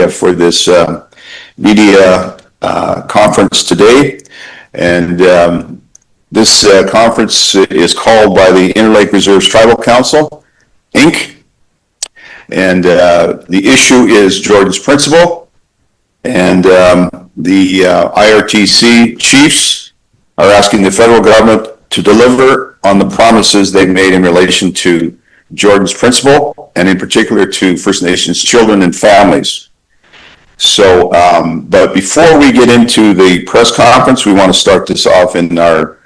for this media conference today. And this conference is called by the Interlake Reserves Tribal Council, Inc. And the issue is Jordan's Principle. And the IRTC chiefs are asking the federal government to deliver on the promises they've made in relation to Jordan's Principle, and in particular to First Nations children and families. So, but before we get into the press conference, we want to start this off in our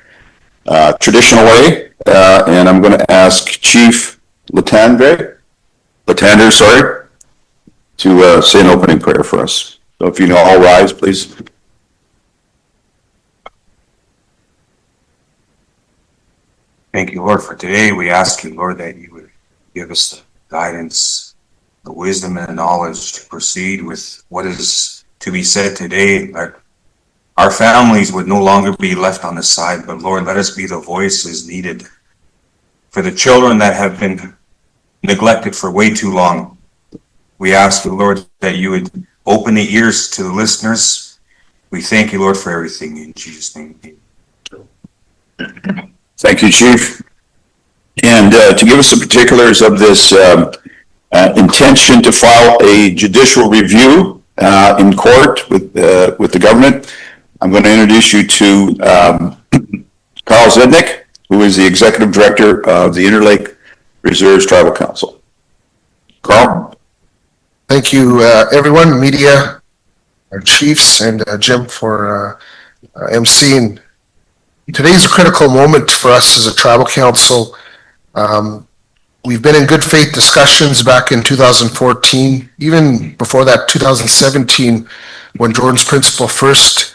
traditional way, and I'm going to ask Chief Latender, to say an opening prayer for us. So if you know, all rise, please. Thank you, Lord, for today. We ask you, Lord, that you would give us the guidance, the wisdom, and the knowledge to proceed with what is to be said today. That our families would no longer be left on the side, but Lord, let us be the voices needed for the children that have been neglected for way too long. We ask you, Lord, that you would open the ears to the listeners. We thank you, Lord, for everything. In Jesus' name. Thank you, Chief. And to give us the particulars of this intention to file a judicial review in court with the government, I'm going to introduce you to Carl Zednick, who is the Executive Director of the Interlake Reserves Tribal Council. Carl? Thank you, everyone, media, our chiefs, and Jim for emceeing. Today's a critical moment for us as a tribal council. We've been in good faith discussions back in 2014, even before that 2017, when Jordan's Principle first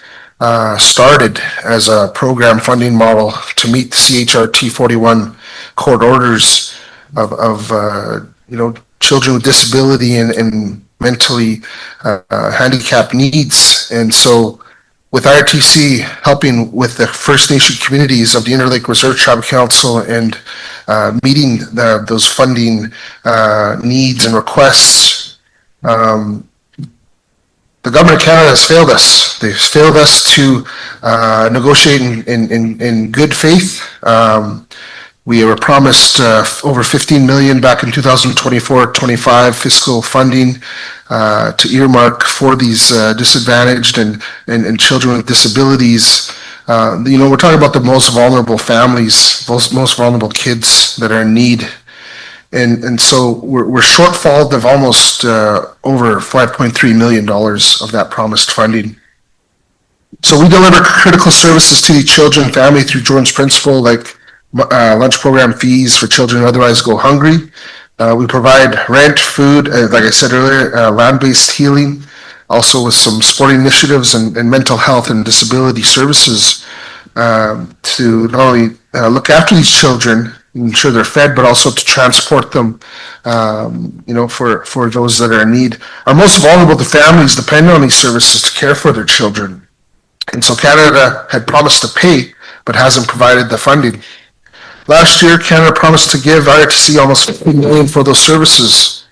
started as a program funding model to meet the CHRT 41 court orders of children with disability and mentally handicapped needs. And so with IRTC helping with the First Nation communities of the Interlake Reserves Tribal Council and meeting those funding needs and requests, the government of Canada has failed us. They've failed us to negotiate in good faith. We were promised over $15 million back in 2024-25 fiscal funding to earmark for these disadvantaged and children with disabilities. We're talking about the most vulnerable families, most vulnerable kids that are in need. And so we're shortfalled of almost over $5.3 million of that promised funding. So we deliver critical services to the children and family through Jordan's Principle, like lunch program fees for children who otherwise go hungry. We provide rent, food, like I said earlier, land-based healing, also with some sporting initiatives and mental health and disability services to not only look after these children, ensure they're fed, but also to transport them, for those that are in need. Our most vulnerable families depend on these services to care for their children. And so Canada had promised to pay, but hasn't provided the funding. Last year, Canada promised to give IRTC almost $50 million for those services.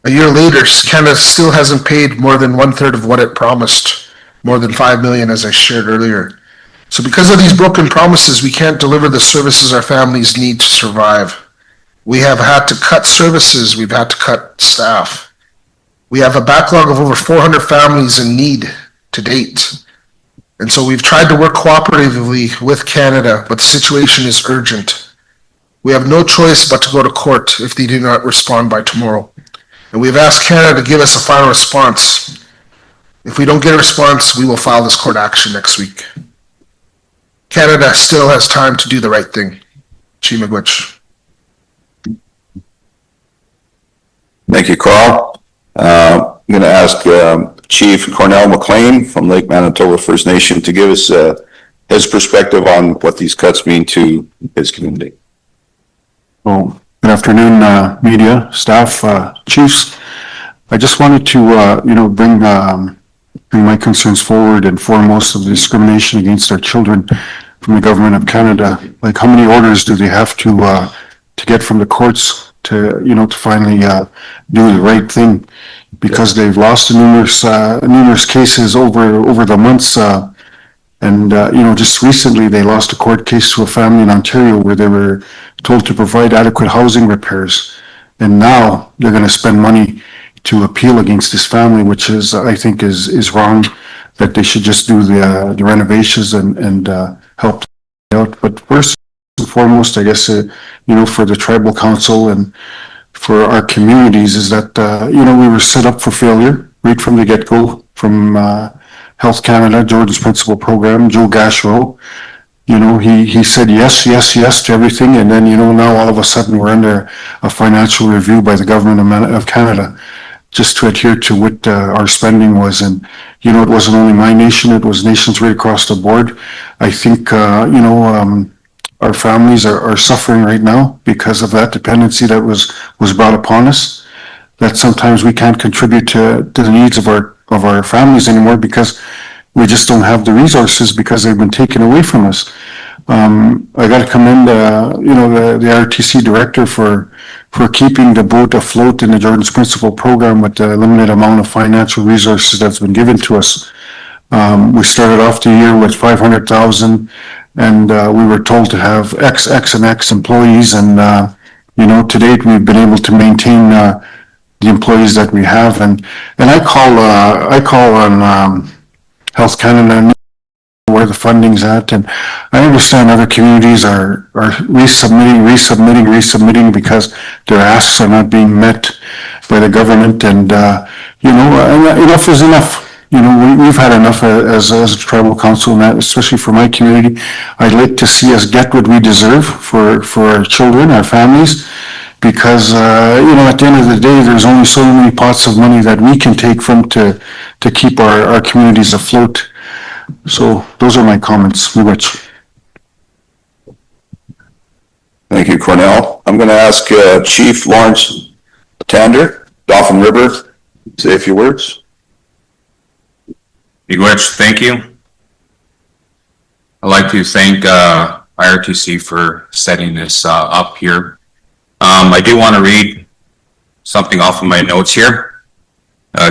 A year later, Canada still hasn't paid more than 1/3 of what it promised, more than $5 million, as I shared earlier. So because of these broken promises, we can't deliver the services our families need to survive. We have had to cut services, we've had to cut staff. We have a backlog of over 400 families in need to date. And so we've tried to work cooperatively with Canada, but the situation is urgent. We have no choice but to go to court if they do not respond by tomorrow. And we've asked Canada to give us a final response. If we don't get a response, we will file this court action next week. Canada still has time to do the right thing. Chimagwich. Thank you, Carl. I'm going to ask Chief Cornell McLean from Lake Manitoba First Nation to give us his perspective on what these cuts mean to his community. Well, good afternoon, media, staff, chiefs. I just wanted to, bring my concerns forward, and foremost of the discrimination against our children from the government of Canada. Like, how many orders do they have to get from the courts to finally, do the right thing, because they've lost numerous cases over the months, just recently they lost a court case to a family in Ontario where they were told to provide adequate housing repairs. And now they're going to spend money to appeal against this family, which is, I think, is wrong, that they should just do the renovations and help out. But first and foremost, I guess, for the tribal council and for our communities is that, we were set up for failure right from the get-go from Health Canada, Jordan's Principal Program, Joe Gashro. He said yes to everything, and then, now all of a sudden we're under a financial review by the government of Canada just to adhere to what our spending was. And, it wasn't only my nation, it was nations right across the board. I think, our families are suffering right now because of that dependency that was brought upon us, that sometimes we can't contribute to the needs of our families anymore because we just don't have the resources because they've been taken away from us. I got to commend, the RTC director for keeping the boat afloat in the Jordan's Principal Program with the limited amount of financial resources that's been given to us. We started off the year with 500,000, and we were told to have X and X employees, and to date we've been able to maintain the employees that we have, and I call on Health Canada where the funding's at, and I understand other communities are resubmitting because their asks are not being met by the government, and enough is enough. We've had enough as a tribal council, and that, especially for my community. I'd like to see us get what we deserve for our children, our families, because, at the end of the day, there's only so many pots of money that we can take from to keep our communities afloat. So those are my comments. Thank you, Cornell. I'm going to ask Chief Lawrence Tander, Dauphin River, say a few words. Miigwech, thank you. I'd like to thank IRTC for setting this up here. I do want to read something off of my notes here.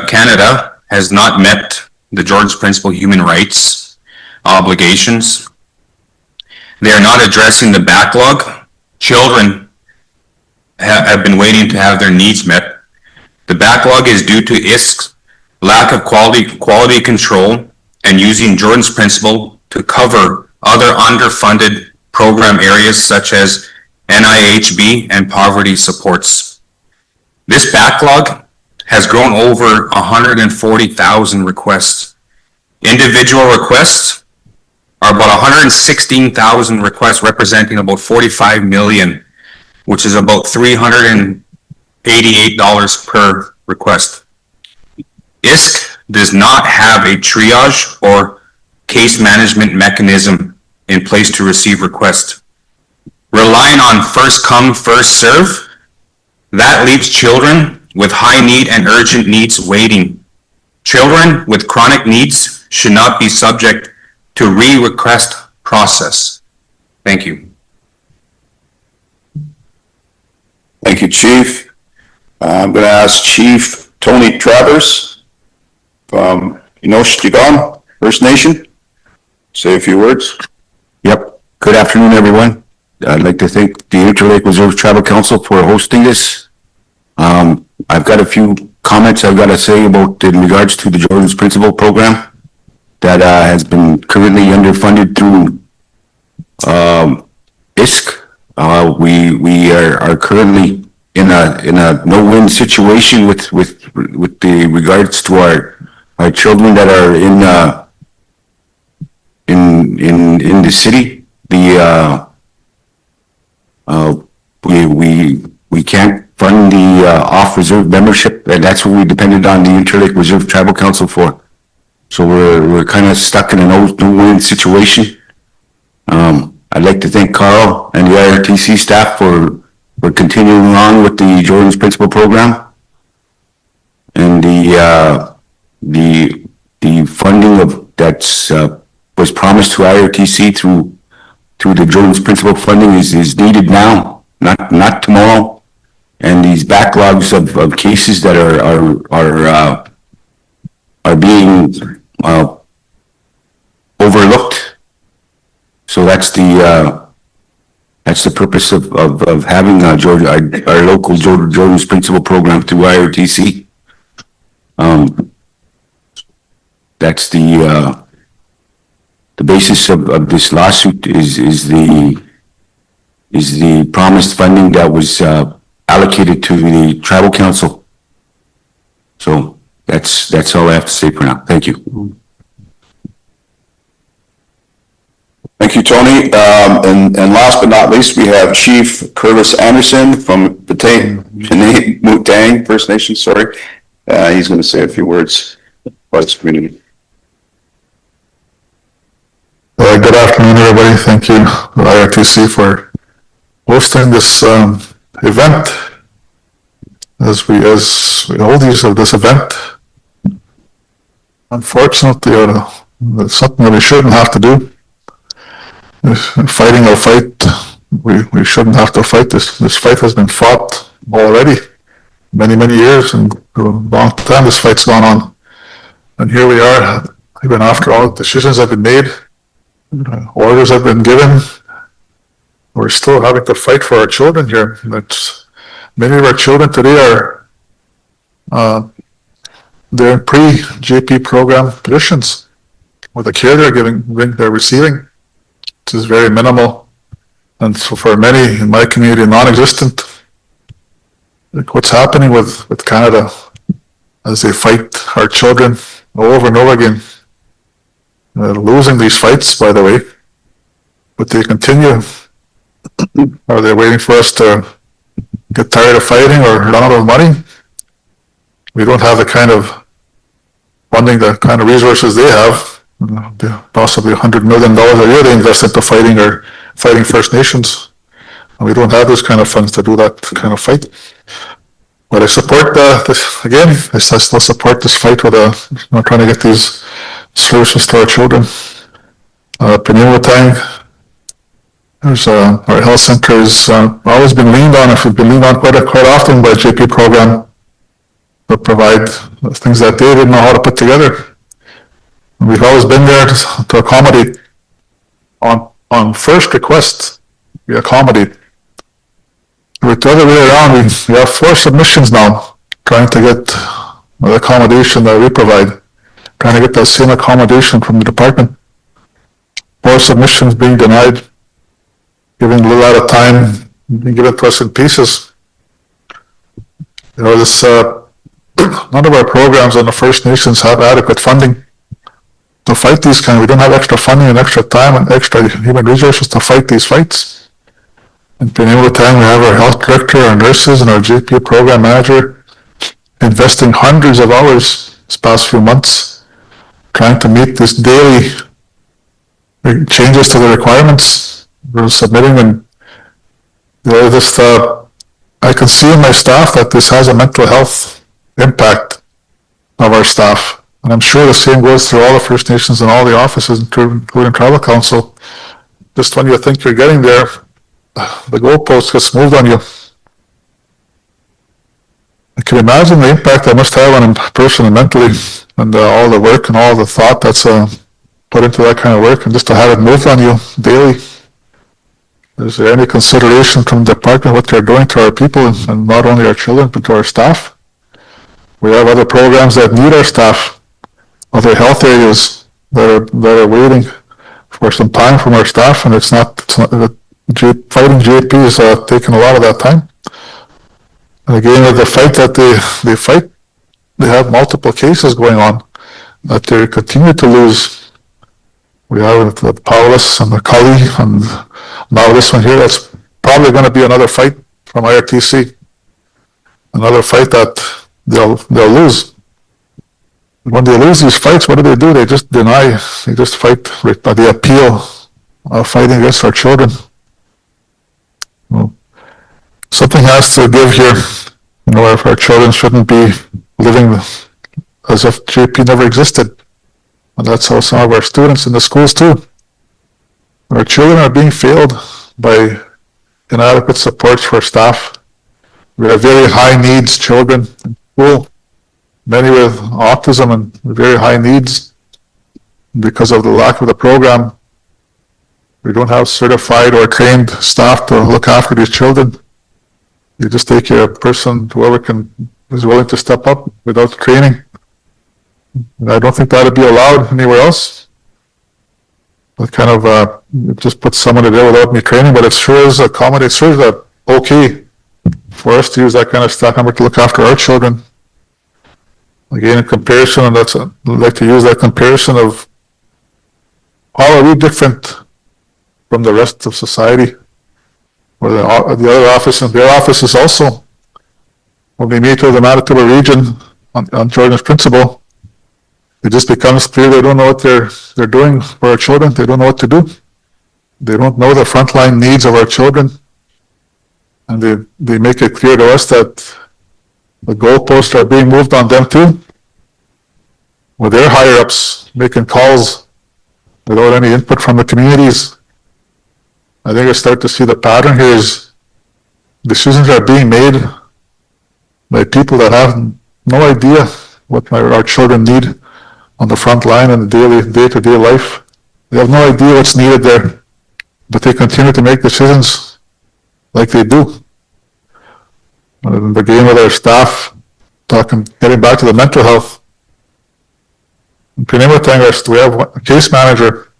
Canada has not met the Jordan's Principal human rights obligations. They are not addressing the backlog. Children have been waiting to have their needs met. The backlog is due to ISK's lack of quality control and using Jordan's Principal to cover other underfunded program areas such as NIHB and poverty supports. This backlog has grown over 140,000 requests. Individual requests are about 116,000 requests, representing about 45 million, which is about $388 per request. ISK does not have a triage or case management mechanism in place to receive requests. Relying on first come, first serve, that leaves children with high need and urgent needs waiting. Children with chronic needs should not be subject to re-request process. Thank you. Thank you, Chief. I'm going to ask Chief Tony Travers from Inishtigan First Nation. Say a few words. Yep. Good afternoon, everyone. I'd like to thank the Interlake Reserves Tribal Council for hosting this. I've got a few comments I've got to say about in regards to the Jordan's Principal Program that has been currently underfunded through ISK. We are currently in a no-win situation with the regards to our children that are in the city. We can't fund the off-reserve membership, and that's what we depended on the Interlake Reserve Tribal Council for. So we're kind of stuck in a no-win situation. I'd like to thank Carl and the IRTC staff for continuing on with the Jordan's Principal Program, and the funding of that's was promised to IRTC through the Jordan's Principal funding is needed now, not tomorrow. and these backlogs of cases that are being, overlooked. So that's the purpose of having, our local Jordan's Principal Program through IRTC. That's the basis of this lawsuit is the promised funding that was, allocated to the tribal council. So that's all I have to say for now. Thank you. Thank you, Tony. And last but not least, we have Chief Curtis Anderson from Mutang First Nation, sorry. He's going to say a few words about his community. Good afternoon, everybody. Thank you, IRTC, for hosting this event. As we hold these of this event, unfortunately, it's something that we shouldn't have to do. Fighting our fight, we shouldn't have to fight this. This fight has been fought already many years, and for a long time this fight's gone on. And here we are, even after all the decisions have been made, orders have been given, we're still having to fight for our children here. Many of our children today they're in pre-JP program positions with the care they're receiving, which is very minimal, and so for many in my community, non-existent. Like what's happening with Canada as they fight our children over and over again. They're losing these fights, by the way, but they continue. Are they waiting for us to get tired of fighting or run out of money? We don't have the kind of funding, the kind of resources they have. Possibly $100 million a year they invest into fighting First Nations. And we don't have those kind of funds to do that kind of fight. But I support this again. I still support this fight with trying to get these services to our children. Penimutang, there's our health center has always been leaned on. It's been leaned on quite often by the JP program to provide things that they didn't know how to put together. And we've always been there to accommodate. On first request, we accommodate. With the other way around, we have 4 submissions now, trying to get the accommodation that we provide, trying to get that same accommodation from the department. 4 submissions being denied, giving a little out of time, being given to us in pieces. None of our programs on the First Nations have adequate funding to fight these we don't have extra funding and extra time and extra human resources to fight these fights. And being able to we have our health director, our nurses, and our JP program manager investing hundreds of hours this past few months trying to meet this daily changes to the requirements we're submitting. And I can see in my staff that this has a mental health impact of our staff. And I'm sure the same goes through all the First Nations and all the offices, including Tribal Council. Just when you think you're getting there, the goalpost gets moved on you. I can imagine the impact that must have on a person mentally, and all the work and all the thought that's put into that kind of work, and just to have it moved on you daily. Is there any consideration from the department what they're doing to our people, and not only our children, but to our staff? We have other programs that need our staff, other health areas that are waiting for some time from our staff, and it's not fighting JP is taking a lot of that time. And again, the fight that they fight, they have multiple cases going on that they continue to lose. We have the Paulus and the Cully, and now this one here, that's probably going to be another fight from IRTC. Another fight that they'll lose. When they lose these fights, what do? They just deny, they just fight, they appeal, fighting against our children. Well, something has to give here. If our children shouldn't be living as if JP never existed. And that's how some of our students in the schools too. Our children are being failed by inadequate supports for staff, We have very high needs children in school, many with autism and very high needs. Because of the lack of the program, we don't have certified or trained staff to look after these children. You just take a person, whoever is willing to step up without training. And I don't think that would be allowed anywhere else. It kind of it just puts someone there without any training, but it sure is okay for us to use that kind of staff member to look after our children. Again, in comparison, and I'd like to use that comparison of how are we different from the rest of society, or the other offices, their offices also. When we meet with the Manitoba region on Jordan's principle, it just becomes clear they don't know what they're doing for our children. They don't know what to do. They don't know the frontline needs of our children. And they make it clear to us that the goalposts are being moved on them too, with their higher-ups making calls without any input from the communities. I think I start to see the pattern here is decisions are being made by people that have no idea what our children need on the front line in the day-to-day life. They have no idea what's needed there, but they continue to make decisions like they do. And again, with our staff, getting back to the mental health. In Penematang, we have a case manager.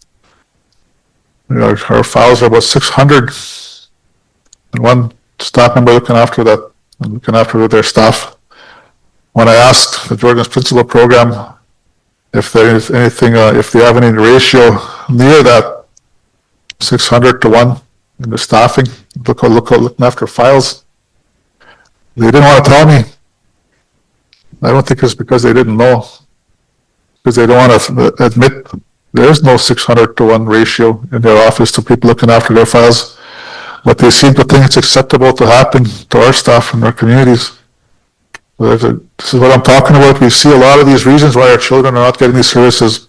Our files are about 600, and one staff member looking after that, and looking after their staff. When I asked the Jordan's Principal Program if there is anything, if they have any ratio near that 600 to 1 in the staffing, looking after files, they didn't want to tell me. I don't think it's because they didn't know, because they don't want to admit there is no 600 to 1 ratio in their office to people looking after their files, but they seem to think it's acceptable to happen to our staff and our communities. So this is what I'm talking about. We see a lot of these reasons why our children are not getting these services.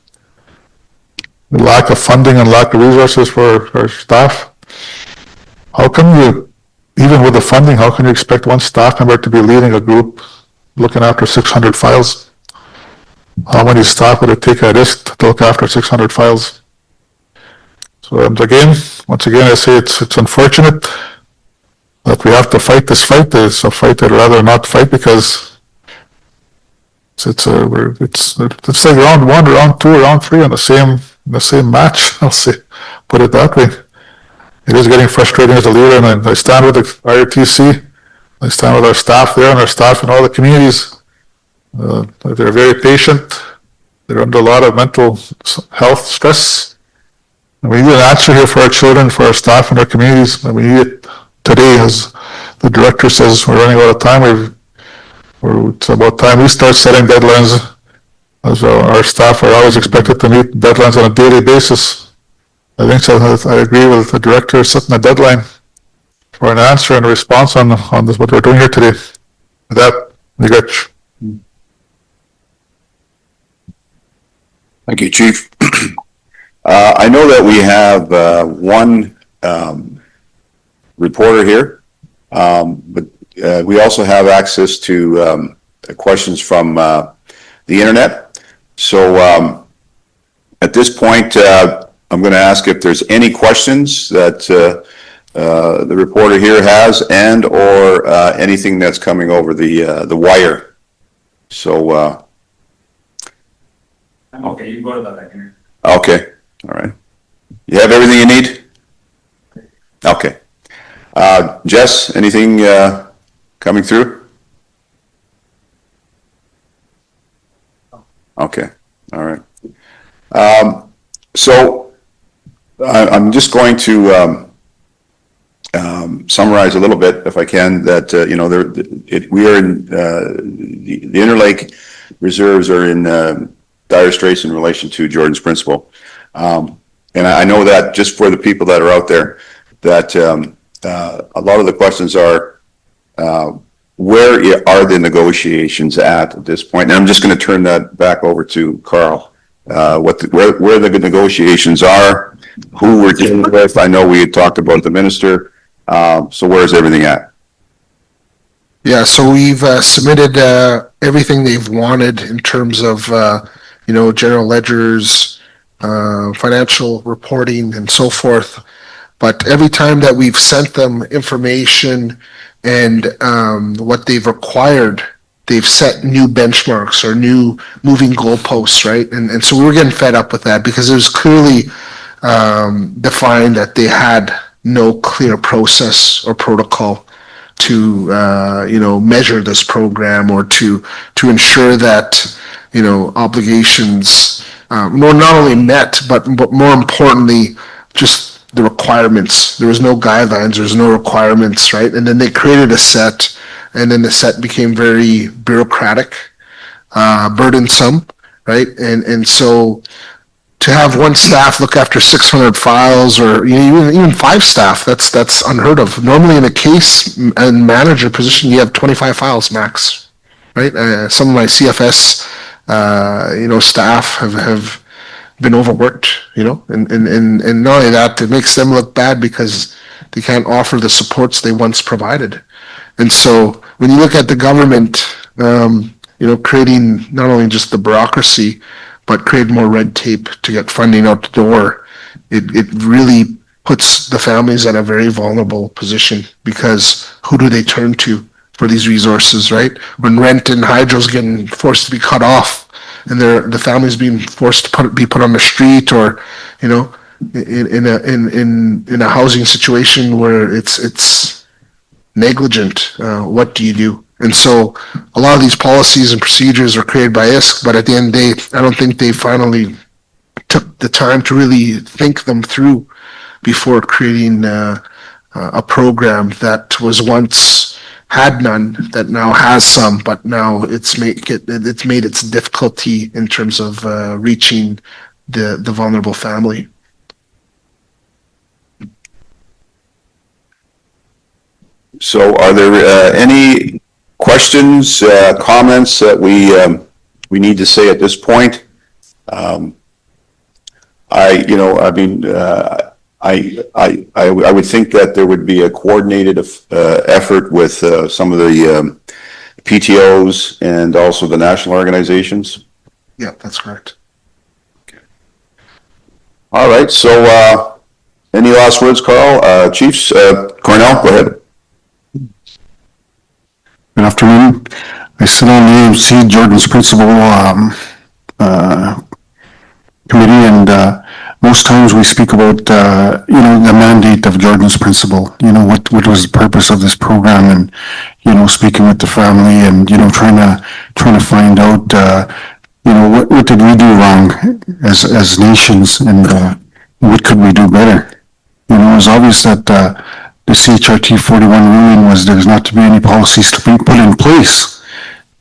The lack of funding and lack of resources for our staff. How come you, even with the funding, how can you expect one staff member to be leading a group looking after 600 files? How many staff would it take a risk to look after 600 files? So once again, I say it's unfortunate that we have to fight this fight. It's a fight I'd rather not fight, because it's like round 1, round 2, round 3 on the same match. I'll say, put it that way. It is getting frustrating as a leader, and I stand with the IRTC. I stand with our staff there and our staff in all the communities. They're very patient. They're under a lot of mental health stress. And we need an answer here for our children, for our staff and our communities. And we need it today, as the director says. We're running out of time. It's about time we start setting deadlines, as our staff are always expected to meet deadlines on a daily basis. I think so. I agree with the director setting a deadline for an answer and a response on this, what we're doing here today. With that, Nigach. Thank you, Chief. I know that we have one reporter here, but we also have access to questions from the internet. So at this point, I'm going to ask if there's any questions that the reporter here has, and or anything that's coming over the wire. So okay, you go to the lecture. okay, all right. You have everything you need? Okay. Jess, anything coming through? Okay, all right. So I'm just going to summarize a little bit, if I can, that we are in the Interlake Reserves are in dire straits in relation to Jordan's Principle, and I know that just for the people that are out there, that a lot of the questions are, where are the negotiations at this point? And I'm just going to turn that back over to Carl. Where the negotiations are, who we're dealing with. I know we had talked about the minister. So where's everything at? Okay, you go to the lecture. Okay, all right. You have everything you need? Okay. So where's everything at? Yeah, so we've submitted everything they've wanted in terms of, general ledgers, financial reporting and so forth. But every time that we've sent them information and what they've required, they've set new benchmarks or new moving goalposts, right? And so we were getting fed up with that because it was clearly defined that they had no clear process or protocol to measure this program or to ensure that obligations were not only met but more importantly just the requirements. There was no guidelines, there was no requirements, right? And then they created a set, and then the set became very bureaucratic, burdensome, right? And so to have one staff look after 600 files or even five staff, that's unheard of. Normally in a case and manager position, you have 25 files max, right? Some of my CFS, staff have been overworked, and not only that, it makes them look bad because they can't offer the supports they once provided. And so when you look at the government, creating not only just the bureaucracy, but create more red tape to get funding out the door, it really puts the families at a very vulnerable position because who do they turn to for these resources, right? When rent and hydro's getting forced to be cut off and the family's being forced to be put on the street or, in a housing situation where it's negligent, what do you do? And so a lot of these policies and procedures are created by ISK, but at the end of the day, I don't think they finally took the time to really think them through before creating a program that was once had none, that now has some, but now it's made its difficulty in terms of reaching the vulnerable family. So are there any questions, comments that we need to say at this point? I would think that there would be a coordinated effort with some of the PTOs and also the national organizations. Yeah, that's correct. All right, so any last words, Carl? Chiefs, Cornell, go ahead. Good afternoon. I sit on the AMC Jordan's Principal Committee, and most times we speak about, the mandate of Jordan's Principle. What was the purpose of this program, and speaking with the family, and trying to find out, what did we do wrong as nations, and what could we do better. It was obvious that the CHRT 41 ruling was there's not to be any policies to be put in place.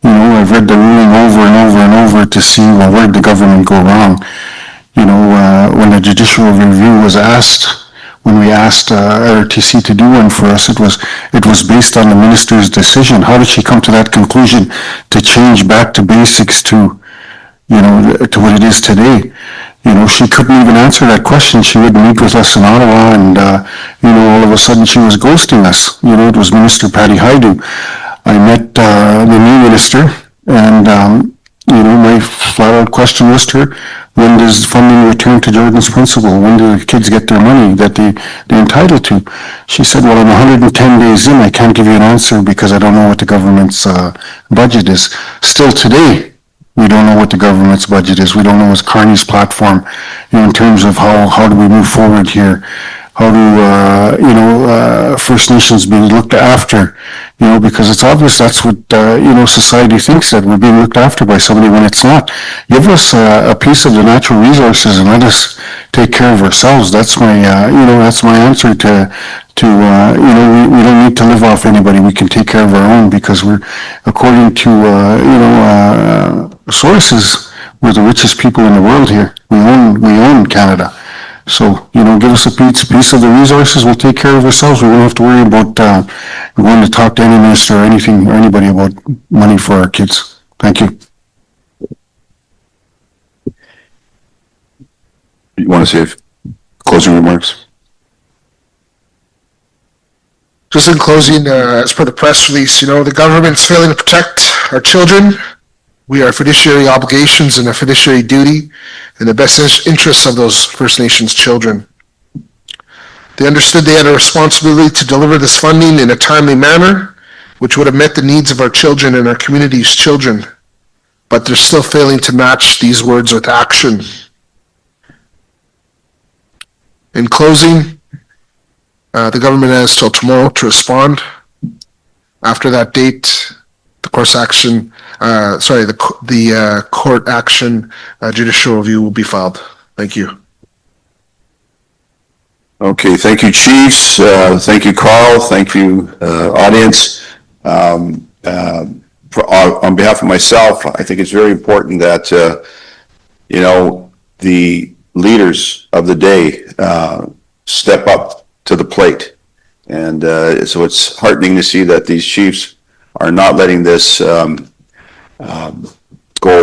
I've read the ruling over and over and over to see, well, where did the government go wrong? When the judicial review was asked, when we asked RTC to do one for us, it was based on the minister's decision. How did she come to that conclusion to change back to basics to what it is today? She couldn't even answer that question. She would meet with us in Ottawa, and all of a sudden she was ghosting us. It was Minister Patty Haidu. I met the new minister, and my flat-out question was to her, when does funding return to Jordan's Principle? When do the kids get their money that they're entitled to? She said, well, I'm 110 days in. I can't give you an answer because I don't know what the government's budget is. Still today, we don't know what the government's budget is. We don't know what's Carney's platform, in terms of how do we move forward here? How do, First Nations being looked after? Because it's obvious that's what, society thinks, that we're being looked after by somebody when it's not. Give us a piece of the natural resources and let us take care of ourselves. That's my, that's my answer to we don't need to live off anybody. We can take care of our own because we're, according to, sources, we're the richest people in the world here. We own Canada. So, give us a piece of the resources, we'll take care of ourselves. We won't have to worry about going to talk to any minister or anything or anybody about money for our kids. Thank you. You want to say closing remarks? Just in closing, as per the press release, the government's failing to protect our children. We are fiduciary obligations and a fiduciary duty in the best interests of those First Nations children. They understood they had a responsibility to deliver this funding in a timely manner, which would have met the needs of our children and our community's children, but they're still failing to match these words with action. In closing, the government has till tomorrow to respond. After that date, the court action judicial review will be filed. Thank you. Okay, thank you, chiefs. Thank you, Carl. Thank you, audience. On behalf of myself, I think it's very important that, the leaders of the day step up to the plate. And so it's heartening to see that these chiefs are not letting this go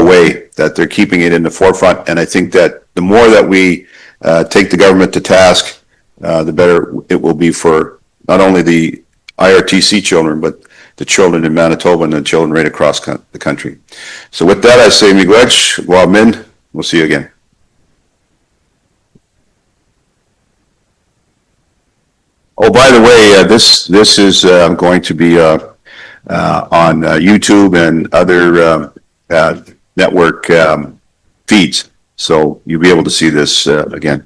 away, that they're keeping it in the forefront. And I think that the more that we take the government to task, the better it will be for not only the IRTC children, but the children in Manitoba and the children right across the country. So with that, I say miigwech, min. We'll see you again. Oh, by the way, this is going to be on YouTube and other network feeds, so you'll be able to see this again.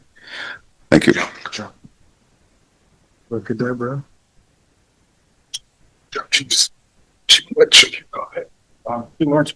Thank you. Good job. Look at that, bro. Good job, Chiefs. Chief, what should you go ahead? Good morning.